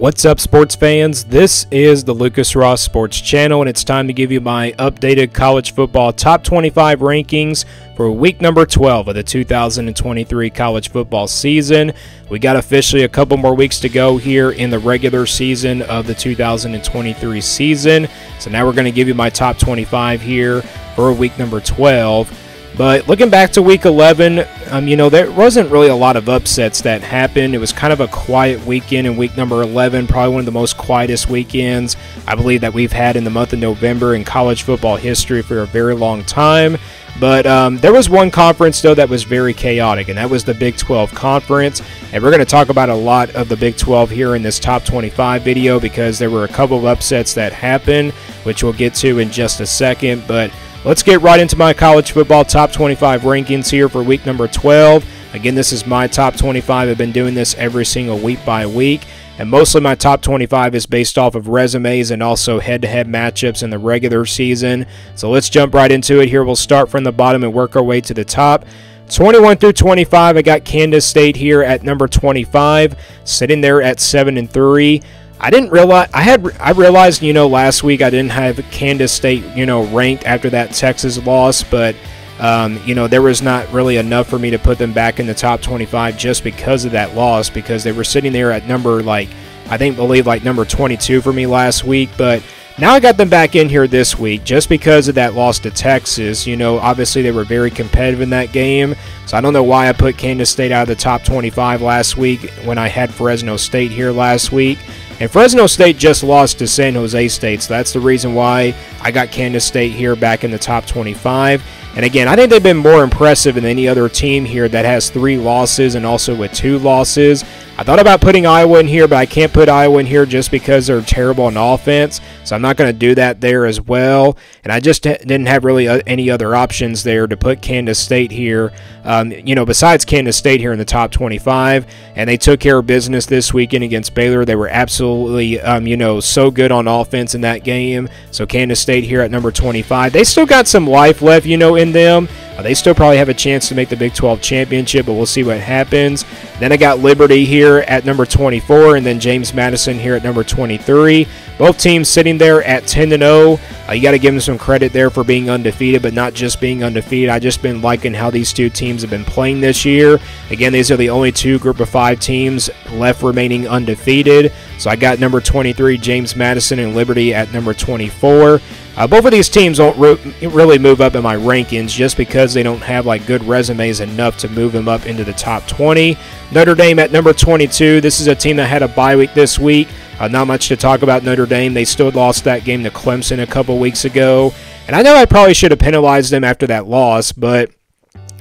What's up, sports fans? This is the Lucas Ross Sports Channel, and it's time to give you my updated college football top 25 rankings for week number 12 of the 2023 college football season. We got officially a couple more weeks to go here in the regular season of the 2023 season. So now we're going to give you my top 25 here for week number 12. But looking back to week 11, there wasn't really a lot of upsets that happened. It was kind of a quiet weekend in week number 11, probably one of the most quietest weekends I believe that we've had in the month of November in college football history for a very long time. But there was one conference, though, that was very chaotic, and that was the Big 12 Conference. And we're going to talk about a lot of the Big 12 here in this top 25 video because there were a couple of upsets that happened, which we'll get to in just a second. But let's get right into my college football top 25 rankings here for week number 12. Again, this is my top 25. I've been doing this every single week by week. And mostly my top 25 is based off of resumes and also head-to-head matchups in the regular season. So let's jump right into it here. We'll start from the bottom and work our way to the top. 21 through 25, I got Kansas State here at number 25, sitting there at 7-3. I didn't realize I realized last week I didn't have Kansas State ranked after that Texas loss, but there was not really enough for me to put them back in the top 25 just because of that loss, because they were sitting there at number number 22 for me last week. But now I got them back in here this week just because of that loss to Texas. Obviously they were very competitive in that game, so I don't know why I put Kansas State out of the top 25 last week when I had Fresno State here last week. And Fresno State just lost to San Jose State, so that's the reason why I got Kansas State here back in the top 25. And again, I think they've been more impressive than any other team here that has 3 losses and also with 2 losses. I thought about putting Iowa in here, but I can't put Iowa in here just because they're terrible on offense, so I'm not going to do that there as well. And I just didn't have really any other options there to put Kansas State here, besides Kansas State here in the top 25. And they took care of business this weekend against Baylor. They were absolutely, so good on offense in that game. So Kansas State here at number 25. They still got some life left, in them. They still probably have a chance to make the Big 12 championship, but we'll see what happens. Then I got Liberty here at number 24, and then James Madison here at number 23. Both teams sitting there at 10-0. You got to give them some credit there for being undefeated, but not just being undefeated. I've just been liking how these two teams have been playing this year. Again, these are the only 2 Group of 5 teams left remaining undefeated. So I got number 23, James Madison, and Liberty at number 24. Both of these teams don't really move up in my rankings just because they don't have good resumes enough to move them up into the top 20. Notre Dame at number 22. This is a team that had a bye week this week. Not much to talk about Notre Dame. They still lost that game to Clemson a couple weeks ago. And I know I probably should have penalized them after that loss, but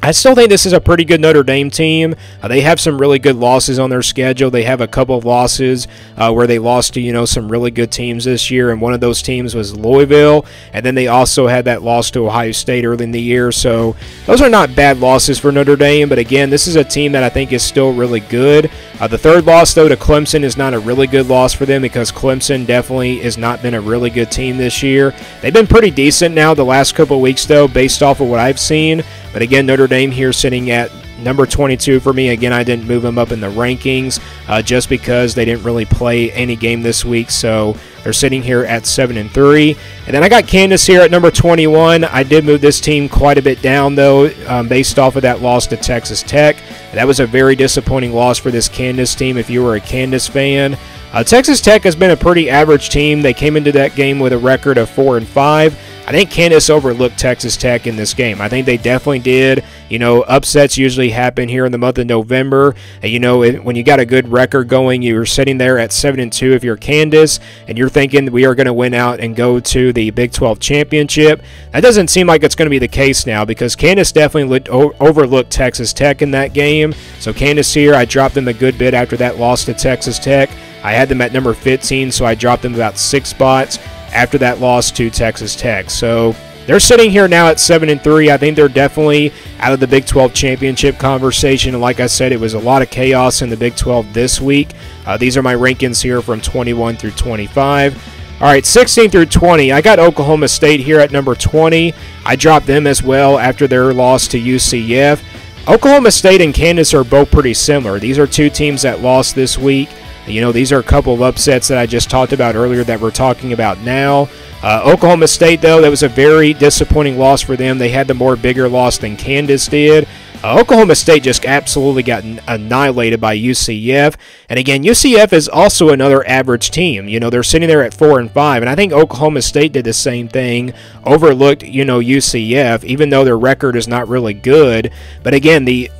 I still think this is a pretty good Notre Dame team. They have some really good losses on their schedule. They have a couple of losses where they lost to, some really good teams this year, and one of those teams was Louisville, and then they also had that loss to Ohio State early in the year. So those are not bad losses for Notre Dame, but again, this is a team that I think is still really good. The third loss, though, to Clemson is not a really good loss for them because Clemson definitely has not been a really good team this year. They've been pretty decent now the last couple of weeks, though, based off of what I've seen. But again, Notre Dame here sitting at number 22 for me. Again, I didn't move them up in the rankings just because they didn't really play any game this week. So they're sitting here at 7-3. And then I got Kansas here at number 21. I did move this team quite a bit down, though, based off of that loss to Texas Tech. That was a very disappointing loss for this Kansas team if you were a Kansas fan. Texas Tech has been a pretty average team. They came into that game with a record of 4-5. I think Kansas overlooked Texas Tech in this game. I think they definitely did. Upsets usually happen here in the month of November. When you got a good record going, you're sitting there at 7-2 if you're Kansas, and you're thinking we are going to win out and go to the Big 12 championship. That doesn't seem like it's going to be the case now because Kansas definitely overlooked Texas Tech in that game. So Kansas here, I dropped them a good bit after that loss to Texas Tech. I had them at number 15, so I dropped them about 6 spots after that loss to Texas Tech. So they're sitting here now at 7-3. I think they're definitely out of the Big 12 championship conversation. And like I said, it was a lot of chaos in the Big 12 this week. These are my rankings here from 21 through 25. All right, 16 through 20. I got Oklahoma State here at number 20. I dropped them as well after their loss to UCF. Oklahoma State and Kansas are both pretty similar. These are 2 teams that lost this week. These are a couple of upsets that I just talked about earlier that we're talking about now. Oklahoma State, though, that was a very disappointing loss for them. They had the more bigger loss than Kansas did. Oklahoma State just absolutely got annihilated by UCF. And again, UCF is also another average team. They're sitting there at 4-5, and I think Oklahoma State did the same thing, overlooked, UCF, even though their record is not really good. But again, the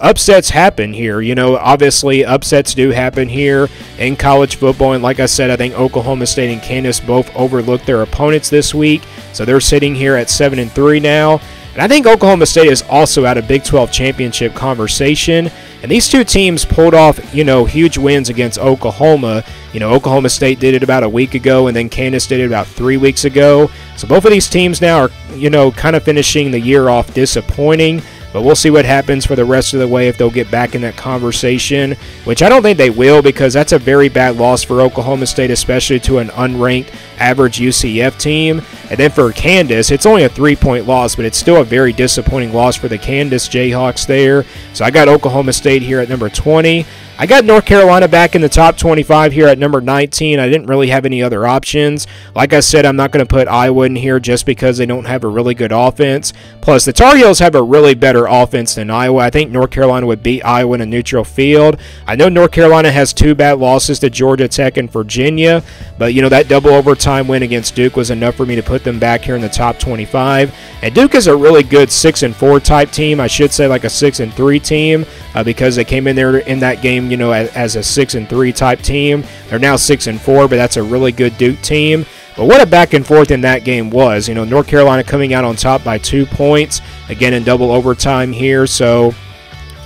upsets happen here. Obviously upsets do happen here in college football, and like I said, I think Oklahoma State and Kansas both overlooked their opponents this week, so they're sitting here at 7-3 now. And I think Oklahoma State is also out of Big 12 championship conversation. And these two teams pulled off, huge wins against Oklahoma. Oklahoma State did it about a week ago, and then Kansas did it about 3 weeks ago. So both of these teams now are, kind of finishing the year off disappointing. But we'll see what happens for the rest of the way if they'll get back in that conversation, which I don't think they will, because that's a very bad loss for Oklahoma State, especially to an unranked average UCF team. And then for Kansas, it's only a 3-point loss, but it's still a very disappointing loss for the Kansas Jayhawks there. So I got Oklahoma State here at number 20. I got North Carolina back in the top 25 here at number 19. I didn't really have any other options. Like I said, I'm not going to put Iowa in here just because they don't have a really good offense. Plus, the Tar Heels have a really better offense than Iowa. I think North Carolina would beat Iowa in a neutral field. I know North Carolina has 2 bad losses to Georgia Tech and Virginia, but that double overtime win against Duke was enough for me to put them back here in the top 25. And Duke is a really good 6-4 type team. I should say like a 6-3 team because they came in there in that game, as a 6-3 type team. They're now 6-4, but that's a really good Duke team. But what a back and forth in that game was. North Carolina coming out on top by 2 points, again in double overtime here. So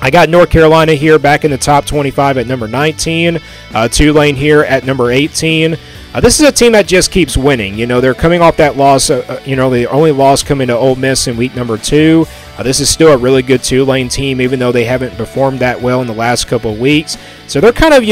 I got North Carolina here back in the top 25 at number 19. Tulane here at number 18. This is a team that just keeps winning. They're coming off that loss, the only loss coming to Ole Miss in week number 2. This is still a really good Tulane team, even though they haven't performed that well in the last couple of weeks. So they're kind of,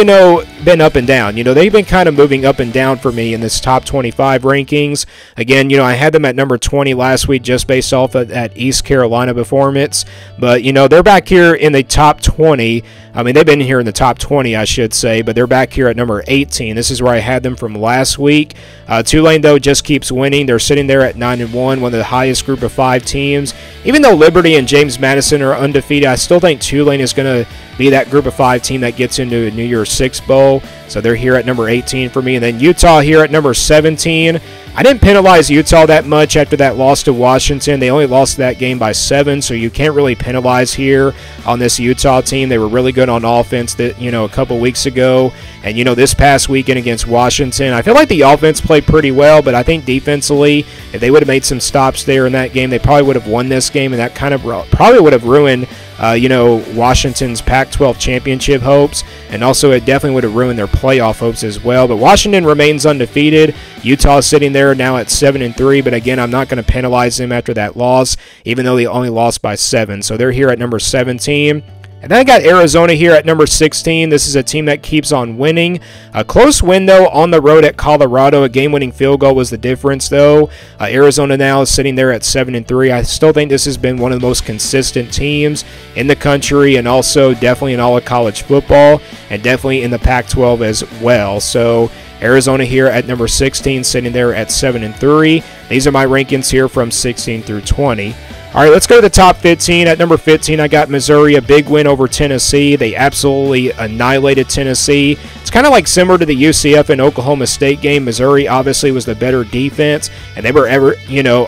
been up and down. They've been kind of moving up and down for me in this top 25 rankings. Again, I had them at number 20 last week just based off of that East Carolina performance. But, they're back here in the top 20. I mean, they've been here in the top 20, I should say, but they're back here at number 18. This is where I had them from last week. Tulane, though, just keeps winning. They're sitting there at 9-1, one of the highest group of 5 teams. Even though Liberty and James Madison are undefeated, I still think Tulane is going to be that group of 5 team that gets into a New Year's Six Bowl. So they're here at number 18 for me. And then Utah here at number 17. I didn't penalize Utah that much after that loss to Washington. They only lost that game by 7, so you can't really penalize here on this Utah team. They were really good on offense that, a couple weeks ago. And, this past weekend against Washington, I feel like the offense played pretty well, but I think defensively, if they would have made some stops there in that game, they probably would have won this game, and that kind of probably would have ruined Washington's Pac-12 championship hopes, and also it definitely would have ruined their playoff hopes as well. But Washington remains undefeated. Utah is sitting there now at 7-3, but again, I'm not going to penalize them after that loss, even though they only lost by 7. So they're here at number 17. And then I got Arizona here at number 16. This is a team that keeps on winning. A close win, though, on the road at Colorado. A game-winning field goal was the difference, though. Arizona now is sitting there at 7-3. I still think this has been one of the most consistent teams in the country, and also definitely in all of college football, and definitely in the Pac-12 as well. So Arizona here at number 16, sitting there at 7-3. These are my rankings here from 16 through 20. All right, let's go to the top 15. At number 15, I got Missouri, a big win over Tennessee. They absolutely annihilated Tennessee. It's kind of like similar to the UCF and Oklahoma State game. Missouri obviously was the better defense, and they were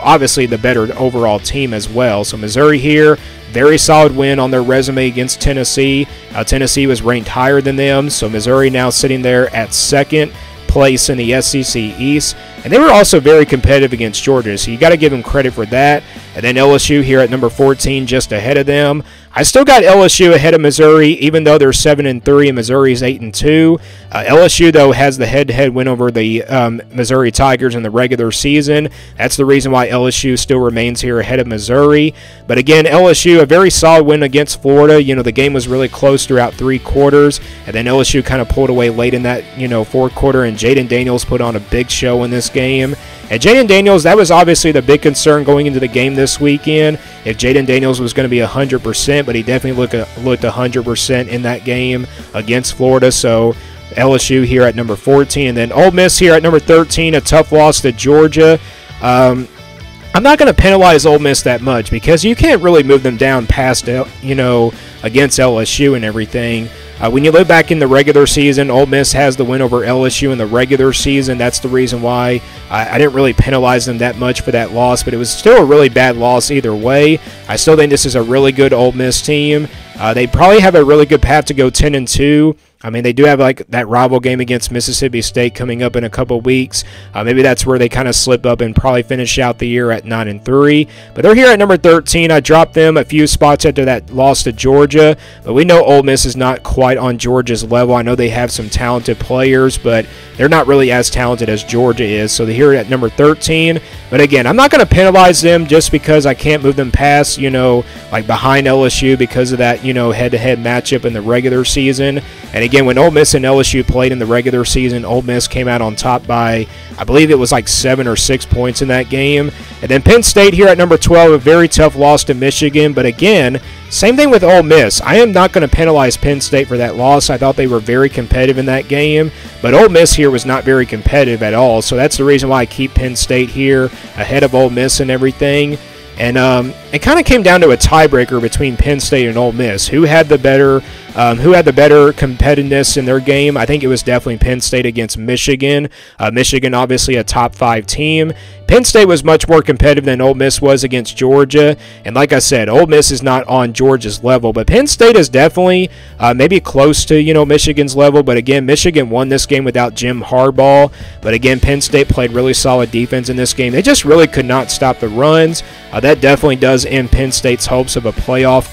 obviously the better overall team as well. So Missouri here, very solid win on their resume against Tennessee. Tennessee was ranked higher than them, so Missouri now sitting there at second place in the SEC East. And they were also very competitive against Georgia, so you got to give them credit for that. And then LSU here at number 14, just ahead of them. I still got LSU ahead of Missouri, even though they're 7-3 and Missouri's 8-2. LSU, though, has the head-to-head win over the Missouri Tigers in the regular season. That's the reason why LSU still remains here ahead of Missouri. But again, LSU, a very solid win against Florida. The game was really close throughout 3 quarters, and then LSU kind of pulled away late in that, 4th quarter, and Jaden Daniels put on a big show in this game. And Jaden Daniels, that was obviously the big concern going into the game this weekend, if Jaden Daniels was going to be 100%, but he definitely looked 100% in that game against Florida. So LSU here at number 14, and then Ole Miss here at number 13, a tough loss to Georgia. I'm not going to penalize Ole Miss that much because you can't really move them down past, against LSU and everything. When you look back in the regular season, Ole Miss has the win over LSU in the regular season. That's the reason why I didn't really penalize them that much for that loss, but it was still a really bad loss either way. I still think this is a really good Ole Miss team. They probably have a really good path to go 10-2. I mean, they do have like that rival game against Mississippi State coming up in a couple weeks. Maybe that's where they kind of slip up and probably finish out the year at 9-3. But they're here at number 13. I dropped them a few spots after that loss to Georgia. But we know Ole Miss is not quite on Georgia's level. I know they have some talented players, but they're not really as talented as Georgia is. So they're here at number 13. But again, I'm not going to penalize them just because I can't move them past, like behind LSU because of that, head-to-head matchup in the regular season. And again, when Ole Miss and LSU played in the regular season, Ole Miss came out on top by, I believe it was like 7 or 6 points in that game. And then Penn State here at number 12, a very tough loss to Michigan. But again, same thing with Ole Miss. I am not going to penalize Penn State for that loss. I thought they were very competitive in that game. But Ole Miss here was not very competitive at all. So that's the reason why I keep Penn State here ahead of Ole Miss and everything. And it kind of came down to a tiebreaker between Penn State and Ole Miss. Who had the better competitiveness in their game? I think it was definitely Penn State against Michigan. Michigan, obviously a top 5 team. Penn State was much more competitive than Ole Miss was against Georgia. And like I said, Ole Miss is not on Georgia's level. But Penn State is definitely maybe close to, Michigan's level. But again, Michigan won this game without Jim Harbaugh. But again, Penn State played really solid defense in this game. They just really could not stop the runs. That definitely does end Penn State's hopes of a playoff,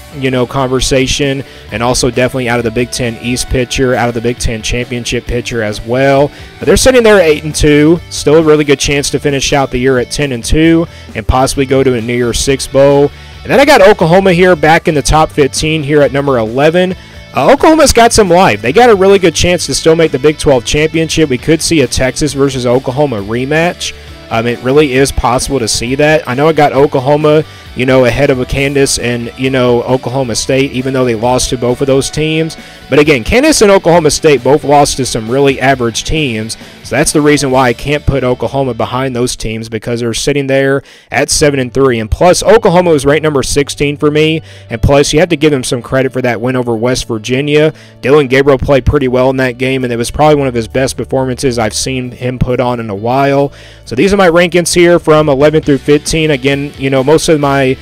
conversation. And also definitely out of the Big Ten East picture, out of the Big Ten Championship picture as well. But they're sitting there at 8-2. Still a really good chance to finish out the year at 10-2 and possibly go to a New Year's Six bowl. And then I got Oklahoma here back in the top 15 here at number 11. Oklahoma's got some life. They got a really good chance to still make the Big 12 championship. We could see a Texas versus Oklahoma rematch. It really is possible to see that. I know I got Oklahoma, ahead of Kansas and, Oklahoma State, even though they lost to both of those teams. But again, Kansas and Oklahoma State both lost to some really average teams. So that's the reason why I can't put Oklahoma behind those teams, because they're sitting there at 7-3. And plus, Oklahoma was ranked number 16 for me. And plus, you have to give them some credit for that win over West Virginia. Dylan Gabriel played pretty well in that game, and it was probably one of his best performances I've seen him put on in a while. So these are my rankings here from 11 through 15. Again, most of my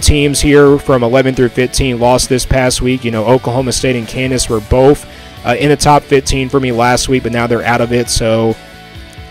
teams here from 11 through 15 lost this past week. Oklahoma State and Kansas were both in the top 15 for me last week, but now they're out of it. So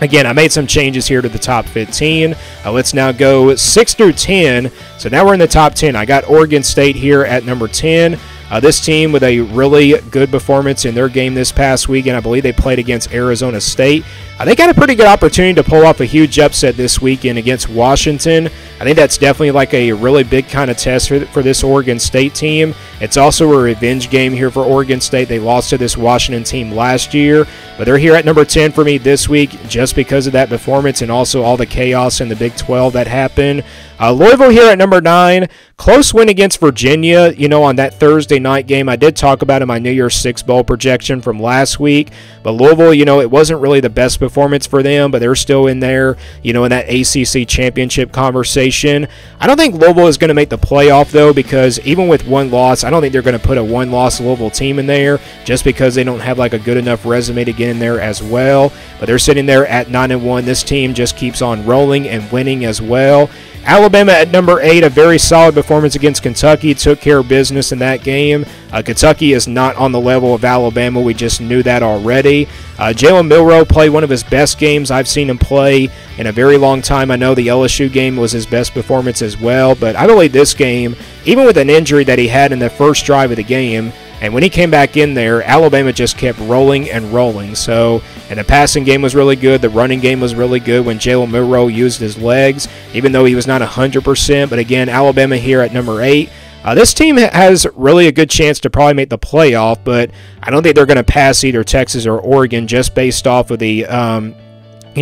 again, I made some changes here to the top 15. Let's now go 6 through 10. So now we're in the top 10. I got Oregon State here at number 10. This team with a really good performance in their game this past week, and I believe they played against Arizona State. They got a pretty good opportunity to pull off a huge upset this weekend against Washington. I think that's definitely like a really big kind of test for this Oregon State team. It's also a revenge game here for Oregon State. They lost to this Washington team last year, but they're here at number 10 for me this week just because of that performance and also all the chaos in the Big 12 that happened. Louisville here at number 9. Close win against Virginia, on that Thursday night game. I did talk about in my New Year's Six bowl projection from last week. But Louisville, it wasn't really the best performance for them, but they're still in there, in that ACC championship conversation. I don't think Louisville is going to make the playoff, though, because even with one loss, I don't think they're going to put a one-loss Louisville team in there just because they don't have like a good enough resume to get in there as well. But they're sitting there at 9-1. This team just keeps on rolling and winning as well. Alabama at number 8, a very solid performance against Kentucky. Took care of business in that game. Kentucky is not on the level of Alabama. We just knew that already. Jalen Milroe played one of his best games I've seen him play in a very long time. I know the LSU game was his best performance as well, but I believe this game, even with an injury that he had in the first drive of the game, and when he came back in there, Alabama just kept rolling and rolling. So, and the passing game was really good. The running game was really good when Jalen Milroe used his legs, even though he was not 100%. But again, Alabama here at number 8. This team has really a good chance to probably make the playoff, but I don't think they're going to pass either Texas or Oregon just based off of the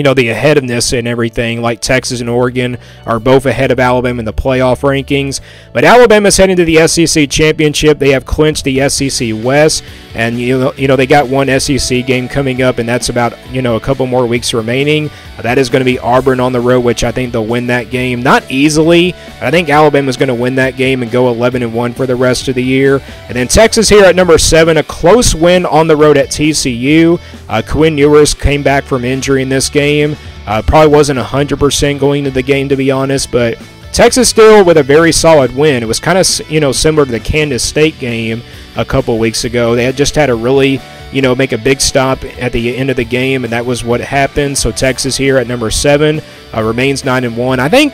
the aheadness and everything, like Texas and Oregon are both ahead of Alabama in the playoff rankings. But Alabama's heading to the SEC championship. They have clinched the SEC West, and they got one SEC game coming up, and that's about a couple more weeks remaining. That is going to be Auburn on the road, which I think they'll win that game. Not easily, but I think Alabama's going to win that game and go 11-1 for the rest of the year. And then Texas here at number 7, a close win on the road at TCU. Quinn Ewers came back from injury in this game. Probably wasn't 100% going into the game, to be honest, but Texas still with a very solid win. It was kind of similar to the Kansas State game a couple weeks ago. They had just had a really make a big stop at the end of the game, and that was what happened. So Texas here at number 7 remains 9-1. I think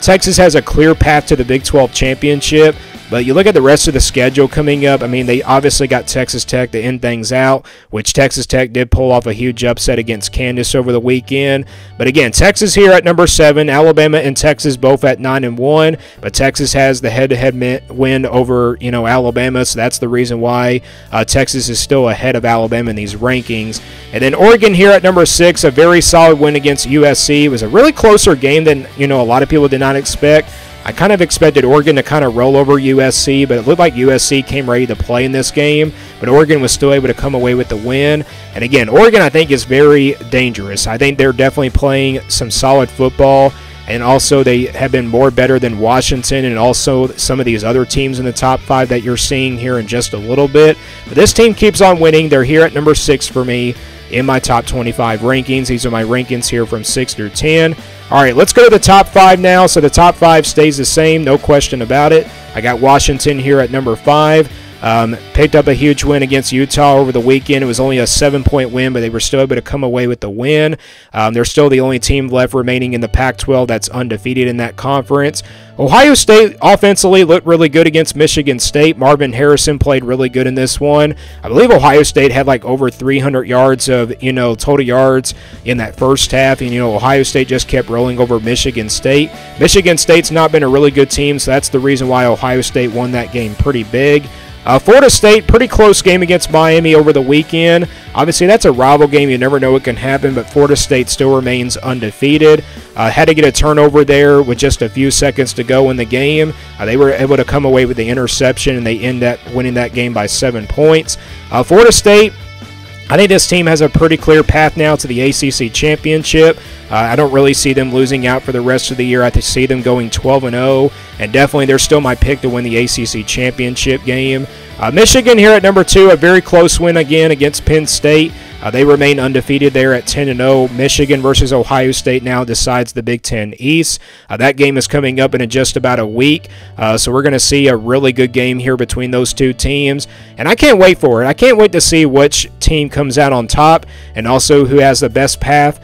Texas has a clear path to the Big 12 championship. But you look at the rest of the schedule coming up, I mean, they obviously got Texas Tech to end things out, which Texas Tech did pull off a huge upset against Kansas over the weekend. But again, Texas here at number 7, Alabama and Texas both at 9-1, but Texas has the head-to-head win over, Alabama, so that's the reason why Texas is still ahead of Alabama in these rankings. And then Oregon here at number 6, a very solid win against USC. It was a really closer game than, a lot of people did not expect. I kind of expected Oregon to kind of roll over USC, but it looked like USC came ready to play in this game, but Oregon was still able to come away with the win. And again, Oregon I think is very dangerous. I think they're definitely playing some solid football, and also they have been more better than Washington and also some of these other teams in the top 5 that you're seeing here in just a little bit. But this team keeps on winning. They're here at number 6 for me in my top 25 rankings. These are my rankings here from 6 through 10. All right, let's go to the top 5 now. So the top 5 stays the same, no question about it. I got Washington here at number 5. Picked up a huge win against Utah over the weekend. It was only a 7-point win, but they were still able to come away with the win. They're still the only team left remaining in the Pac-12 that's undefeated in that conference. Ohio State offensively looked really good against Michigan State. Marvin Harrison played really good in this one. I believe Ohio State had like over 300 yards of, total yards in that first half. And, Ohio State just kept rolling over Michigan State. Michigan State's not been a really good team, so that's the reason why Ohio State won that game pretty big. Florida State, pretty close game against Miami over the weekend. Obviously, that's a rival game. You never know what can happen, but Florida State still remains undefeated. Had to get a turnover there with just a few seconds to go in the game. They were able to come away with the interception, and they end up winning that game by 7 points. Florida State, I think this team has a pretty clear path now to the ACC championship. I don't really see them losing out for the rest of the year. I see them going 12-0, and definitely they're still my pick to win the ACC championship game. Michigan here at number 2, a very close win again against Penn State. They remain undefeated there at 10-0. Michigan versus Ohio State now decides the Big Ten East. That game is coming up in just about a week, so we're going to see a really good game here between those two teams, and I can't wait for it. I can't wait to see which team comes out on top and also who has the best path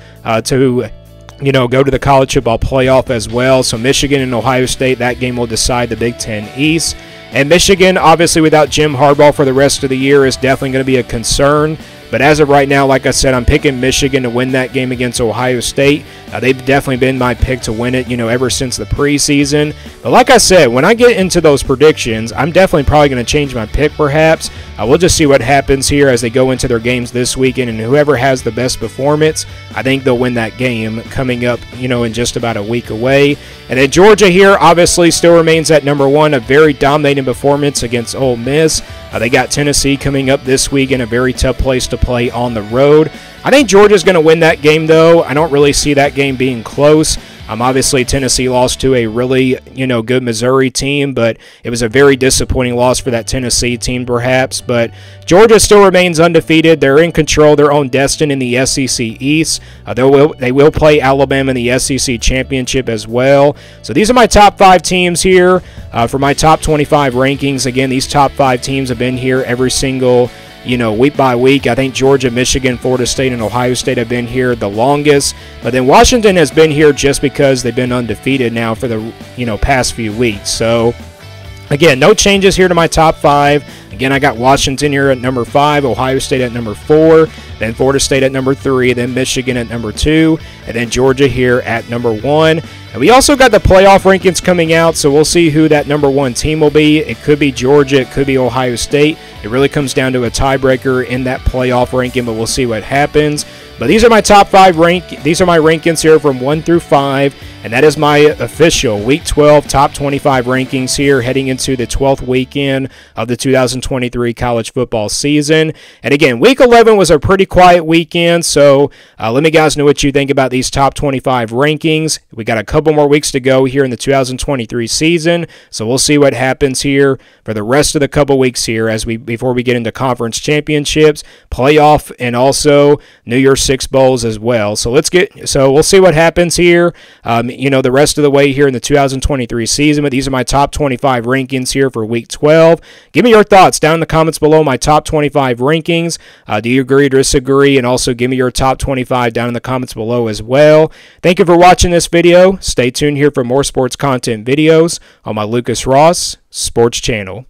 to go to the college football playoff as well. So Michigan and Ohio State, that game will decide the Big Ten East. And Michigan, obviously without Jim Harbaugh for the rest of the year, is definitely going to be a concern. But as of right now, like I said, I'm picking Michigan to win that game against Ohio State. They've definitely been my pick to win it, ever since the preseason. But like I said, when I get into those predictions, I'm definitely probably going to change my pick perhaps. We'll just see what happens here as they go into their games this weekend, and whoever has the best performance, I think they'll win that game coming up, in just about a week away. And then Georgia here obviously still remains at number 1, a very dominating performance against Ole Miss. They got Tennessee coming up this week in a very tough place to play on the road. I think Georgia's going to win that game, though. I don't really see that game being close. Obviously, Tennessee lost to a really, good Missouri team, but it was a very disappointing loss for that Tennessee team, perhaps. But Georgia still remains undefeated. They're in control of their own destiny in the SEC East. They will play Alabama in the SEC championship as well. So these are my top 5 teams here for my top 25 rankings. Again, these top 5 teams have been here every single week by week. I think Georgia, Michigan, Florida State, and Ohio State have been here the longest. But then Washington has been here just because they've been undefeated now for the past few weeks. So again, no changes here to my top 5. Again, I got Washington here at number 5, Ohio State at number 4, then Florida State at number 3, then Michigan at number 2, and then Georgia here at number 1. And we also got the playoff rankings coming out, so we'll see who that number 1 team will be. It could be Georgia, it could be Ohio State. It really comes down to a tiebreaker in that playoff ranking, but we'll see what happens. But these are my top 5 these are my rankings here from 1 through 5, and that is my official Week 12 top 25 rankings here heading into the 12th weekend of the 2023 college football season. And again, Week 11 was a pretty quiet weekend, so let me guys know what you think about these top 25 rankings. We got a couple more weeks to go here in the 2023 season, so we'll see what happens here for the rest of the couple weeks here before we get into conference championships, playoff, and also New Year's Six bowls as well. So we'll see what happens here, the rest of the way here in the 2023 season. But these are my top 25 rankings here for Week 12. Give me your thoughts down in the comments below. My top 25 rankings. Do you agree or disagree? And also give me your top 25 down in the comments below as well. Thank you for watching this video. Stay tuned here for more sports content videos on my Lucas Ross Sports Channel.